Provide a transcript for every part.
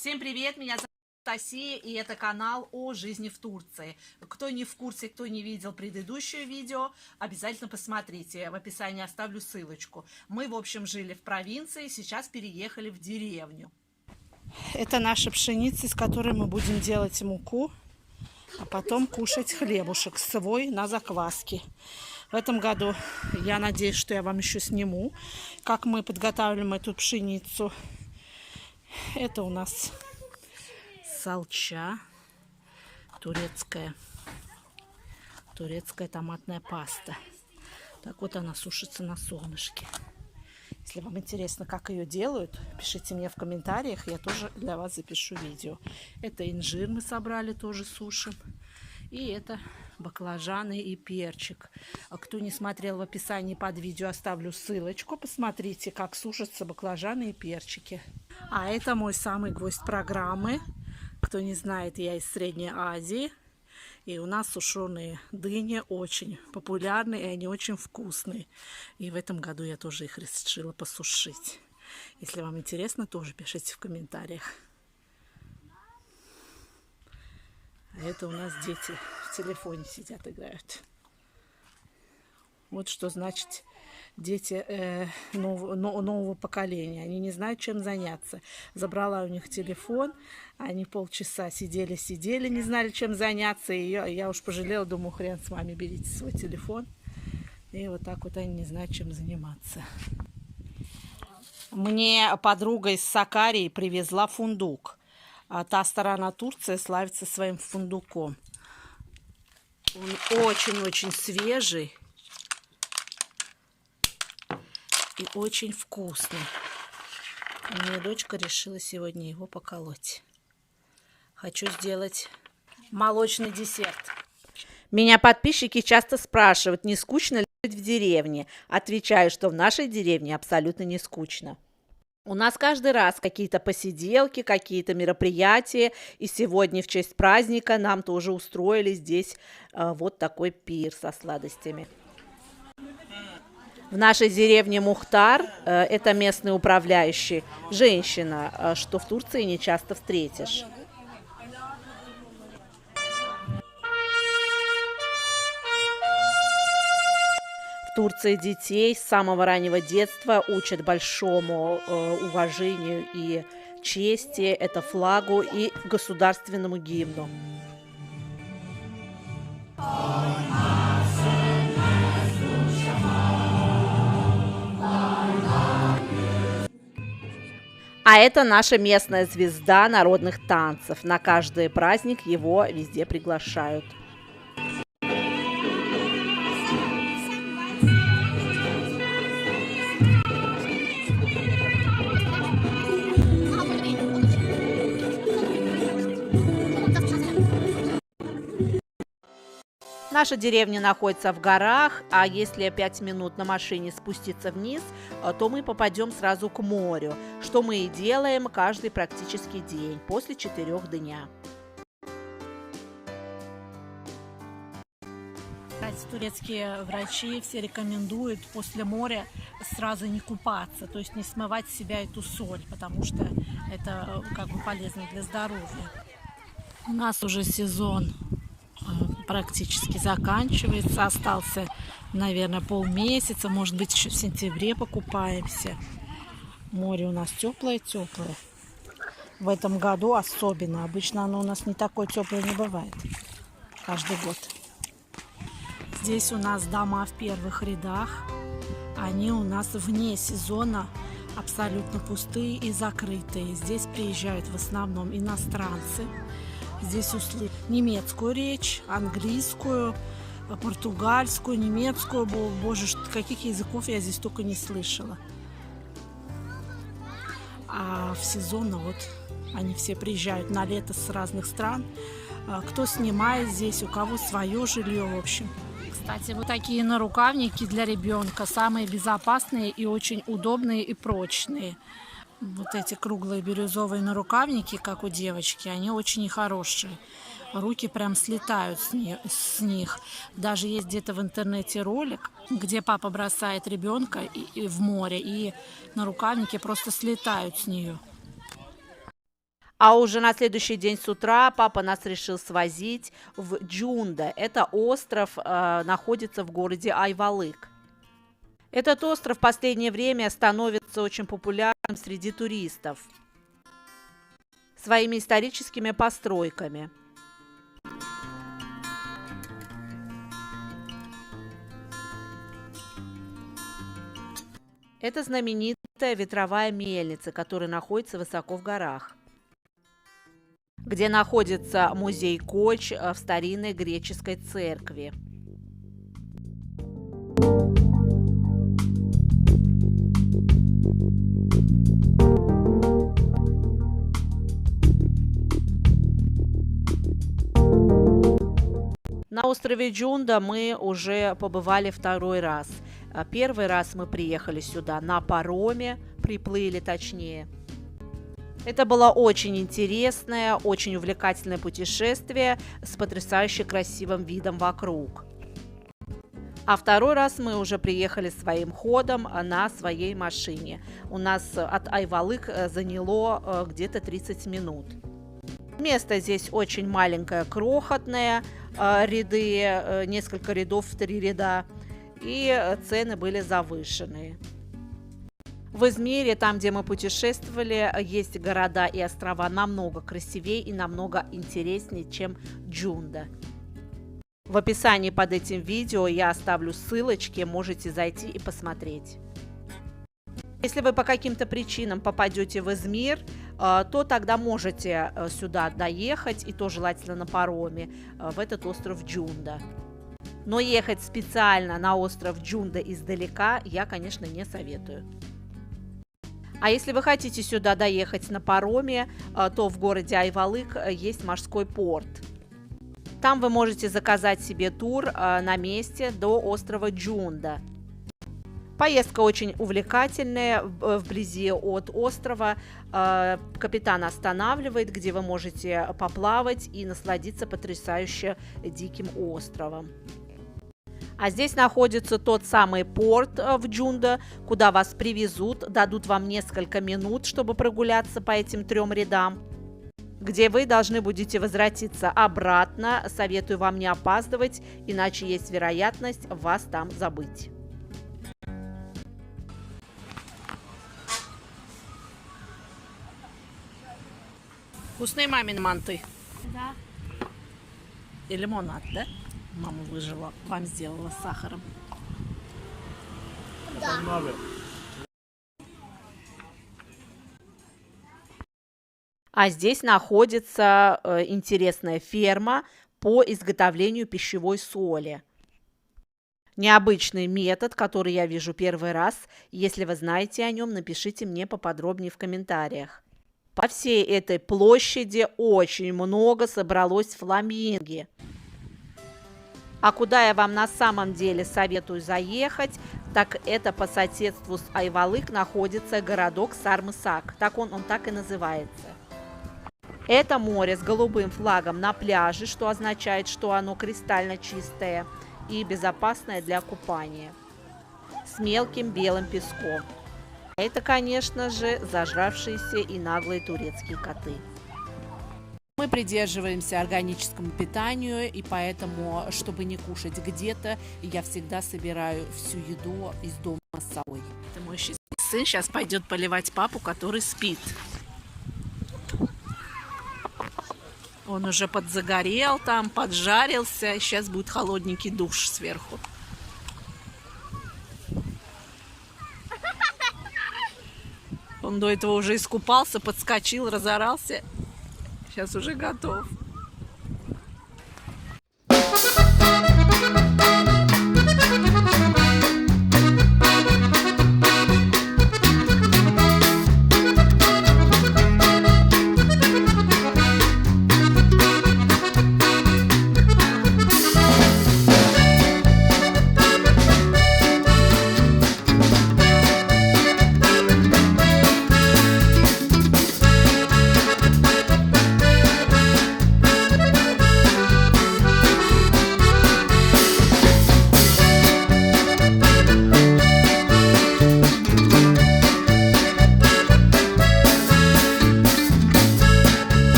Всем привет, меня зовут Анастасия, и это канал о жизни в Турции. Кто не в курсе, кто не видел предыдущее видео, обязательно посмотрите, в описании оставлю ссылочку. Мы, в общем, жили в провинции, сейчас переехали в деревню. Это наша пшеница, из которой мы будем делать муку, а потом кушать хлебушек свой на закваске. В этом году я надеюсь, что я вам еще сниму, как мы подготавливаем эту пшеницу. Это у нас салча турецкая томатная паста. Так вот она сушится на солнышке. Если вам интересно, как ее делают, пишите мне в комментариях, я тоже для вас запишу видео. Это инжир мы собрали, тоже сушим. И это баклажаны и перчик. А кто не смотрел, в описании под видео оставлю ссылочку. Посмотрите, как сушатся баклажаны и перчики. А это мой самый гвоздь программы. Кто не знает, я из Средней Азии. И у нас сушеные дыни очень популярны, и они очень вкусные. И в этом году я тоже их решила посушить. Если вам интересно, тоже пишите в комментариях. А это у нас дети в телефоне сидят, играют. Вот что значит дети нового поколения. Они не знают, чем заняться. Забрала у них телефон, они полчаса сидели, не знали, чем заняться. И я уж пожалела, думаю, хрен с вами, берите свой телефон. И вот так вот они не знают, чем заниматься. Мне подруга из Сакарии привезла фундук. А та сторона Турции славится своим фундуком. Он очень-очень свежий и очень вкусный. Моя дочка решила сегодня его поколоть. Хочу сделать молочный десерт. Меня подписчики часто спрашивают, не скучно ли жить в деревне. Отвечаю, что в нашей деревне абсолютно не скучно. У нас каждый раз какие-то посиделки, какие-то мероприятия. И сегодня в честь праздника нам тоже устроили здесь вот такой пир со сладостями. В нашей деревне Мухтар, это местный управляющий, женщина, что в Турции не часто встретишь. В Турции детей с самого раннего детства учат большому уважению и чести, это флагу и государственному гимну. А это наша местная звезда народных танцев. На каждый праздник его везде приглашают. Наша деревня находится в горах, а если 5 минут на машине спуститься вниз, то мы попадем сразу к морю, что мы и делаем каждый практически день после 4 дня. Турецкие врачи все рекомендуют после моря сразу не купаться, то есть не смывать с себя эту соль, потому что это как бы полезно для здоровья. У нас уже сезон практически заканчивается. Остался, наверное, полмесяца. Может быть, еще в сентябре покупаемся. Море у нас теплое-теплое. В этом году особенно. Обычно оно у нас не такое теплое не бывает. Каждый год. Здесь у нас дома в первых рядах. Они у нас вне сезона абсолютно пустые и закрытые. Здесь приезжают в основном иностранцы. Здесь услышать немецкую речь, английскую, португальскую, немецкую. Боже, каких языков я здесь только не слышала. А в сезон вот они все приезжают на лето с разных стран. Кто снимает здесь, у кого свое жилье, в общем. Кстати, вот такие нарукавники для ребенка самые безопасные и очень удобные и прочные. Вот эти круглые бирюзовые нарукавники, как у девочки, они очень хорошие. Руки прям слетают с них. Даже есть где-то в интернете ролик, где папа бросает ребенка в море, и нарукавники просто слетают с нее. А уже на следующий день с утра папа нас решил свозить в Джунда. Это остров находится в городе Айвалык. Этот остров в последнее время становится очень популярным среди туристов своими историческими постройками. Это знаменитая ветровая мельница, которая находится высоко в горах, где находится музей Коч в старинной греческой церкви. На острове Джунда мы уже побывали второй раз. Первый раз мы приехали сюда на пароме, приплыли точнее. Это было очень интересное, очень увлекательное путешествие с потрясающе красивым видом вокруг. А второй раз мы уже приехали своим ходом на своей машине. У нас от Айвалык заняло где-то 30 минут. Место здесь очень маленькое, крохотное, ряды, несколько рядов в 3 ряда, и цены были завышенные. В Измире, там, где мы путешествовали, есть города и острова намного красивее и намного интереснее, чем Джунда. В описании под этим видео я оставлю ссылочки, можете зайти и посмотреть. Если вы по каким-то причинам попадете в Измир, то тогда можете сюда доехать, и то желательно на пароме, в этот остров Джунда. Но ехать специально на остров Джунда издалека я, конечно, не советую. А если вы хотите сюда доехать на пароме, то в городе Айвалык есть морской порт. Там вы можете заказать себе тур на месте до острова Джунда. Поездка очень увлекательная. Вблизи от острова капитан останавливает, где вы можете поплавать и насладиться потрясающе диким островом. А здесь находится тот самый порт в Джунда, куда вас привезут, дадут вам несколько минут, чтобы прогуляться по этим 3 рядам, где вы должны будете возвратиться обратно. Советую вам не опаздывать, иначе есть вероятность вас там забыть. Вкусные мамины манты. Да. И лимонад, да? Мама выжила, вам сделала с сахаром. Да. А здесь находится интересная ферма по изготовлению пищевой соли. Необычный метод, который я вижу первый раз. Если вы знаете о нем, напишите мне поподробнее в комментариях. По всей этой площади очень много собралось фламинги. А куда я вам на самом деле советую заехать, так это по соседству с Айвалык находится городок Сармысак. Так он так и называется. Это море с голубым флагом на пляже, что означает, что оно кристально чистое и безопасное для купания, с мелким белым песком. Это, конечно же, зажравшиеся и наглые турецкие коты. Мы придерживаемся органическому питанию, и поэтому, чтобы не кушать где-то, я всегда собираю всю еду из дома с собой. Это мой счастливый сын сейчас пойдет поливать папу, который спит. Он уже подзагорел там, поджарился, и сейчас будет холодненький душ сверху. Он до этого уже искупался, подскочил, разорался. Сейчас уже готов.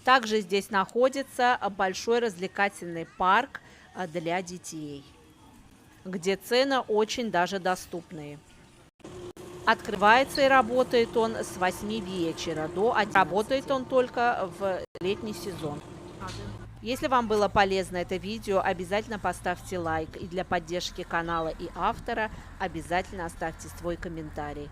Также здесь находится большой развлекательный парк для детей, где цены очень даже доступные. Открывается и работает он с 8 вечера до 11. Работает он только в летний сезон. Если вам было полезно это видео, обязательно поставьте лайк. И для поддержки канала и автора обязательно оставьте свой комментарий.